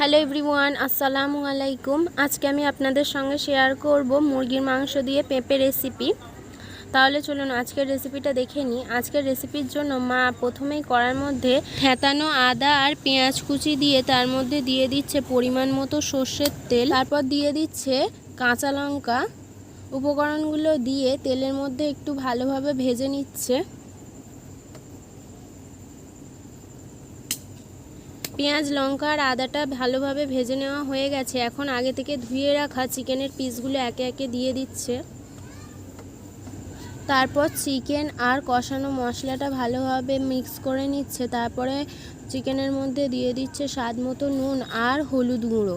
Hello everyone, আসসালামু আলাইকুম। আজকে আমি আপনাদের সঙ্গে শেয়ার করব মুরগির মাংস দিয়ে পেঁপে রেসিপি। তাহলে চলুন আজকের রেসিপিটা দেখে নিই। আজকের রেসিপির জন্য মা প্রথমেই কড়ার মধ্যে থেঁতানো আদা আর পেঁয়াজ কুচি দিয়ে তার মধ্যে দিয়ে দিচ্ছে পরিমাণ মতো সর্ষের তেল, তারপর দিয়ে দিচ্ছে কাঁচা লঙ্কা। উপকরণগুলো দিয়ে তেলের মধ্যে একটু ভালোভাবে ভেজে নিচ্ছে। পেঁয়াজ লঙ্কা আর আদাটা ভালোভাবে ভেজে নেওয়া হয়ে গেছে। এখন আগে থেকে ধুয়ে রাখা চিকেনের পিসগুলো একে একে দিয়ে দিচ্ছে। তারপর চিকেন আর কষানো মশলাটা ভালোভাবে মিক্স করে নিচ্ছে। তারপরে চিকেনের মধ্যে দিয়ে দিচ্ছে স্বাদ মতো নুন আর হলুদ গুঁড়ো।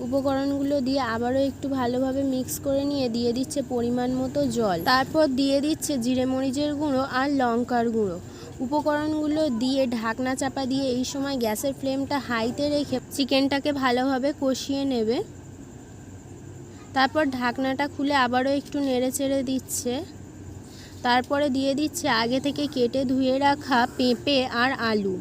উপকরণগুলো দিয়ে আবারও একটু ভালোভাবে মিক্স করে নিয়ে দিয়ে দিচ্ছে পরিমাণ মতো জল। তারপর দিয়ে দিচ্ছে জিরে মরিচের গুঁড়ো আর লঙ্কার গুঁড়ো। উপকরণগুলো দিয়ে ঢাকনা চাপা দিয়ে এই সময় গ্যাসের ফ্লেমটা হাইতে রেখে চিকেনটাকে ভালোভাবে কষিয়ে নেবে। তারপর ঢাকনাটা খুলে আবারও একটু নেড়ে চেড়ে দিচ্ছে। তারপরে দিয়ে দিচ্ছে আগে থেকে কেটে ধুয়ে রাখা পেঁপে আর আলু।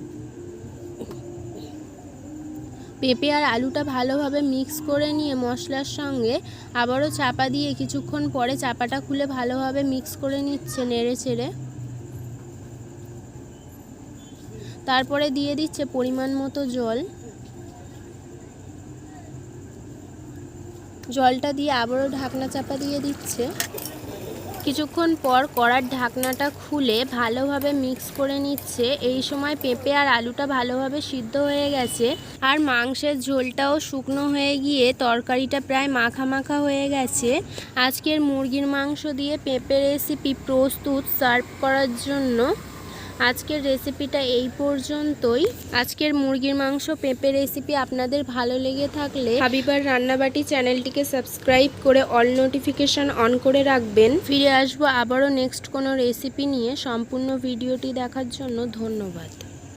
পেঁপে আর আলুটা ভালোভাবে মিক্স করে নিয়ে মশলার সঙ্গে আবারও চাপা দিয়ে কিছুক্ষণ পরে চাপাটা খুলে ভালোভাবে মিক্স করে নিচ্ছে নেড়ে চেড়ে। তারপরে দিয়ে দিচ্ছে পরিমাণ মতো জল। জলটা দিয়ে আবারও ঢাকনা চাপা দিয়ে দিচ্ছে। কিছুক্ষণ পর কড়ার ঢাকনাটা খুলে ভালোভাবে মিক্স করে নিচ্ছে। এই সময় পেঁপে আর আলুটা ভালোভাবে সিদ্ধ হয়ে গেছে আর মাংসের ঝোলটাও শুকনো হয়ে গিয়ে তরকারিটা প্রায় মাখা মাখা হয়ে গেছে। আজকের মুরগির মাংস দিয়ে পেঁপে রেসিপি প্রস্তুত সার্ভ করার জন্য। আজকের রেসিপিটা এই পর্যন্তই। আজকের মুরগির মাংস পেঁপে রেসিপি আপনাদের ভালো লেগে থাকলে হাবিবার রান্নাবাটি চ্যানেলটিকে সাবস্ক্রাইব করে অল নোটিফিকেশন অন করে রাখবেন। ফিরে আসবো আবারও নেক্সট কোনো রেসিপি নিয়ে। সম্পূর্ণ ভিডিওটি দেখার জন্য ধন্যবাদ।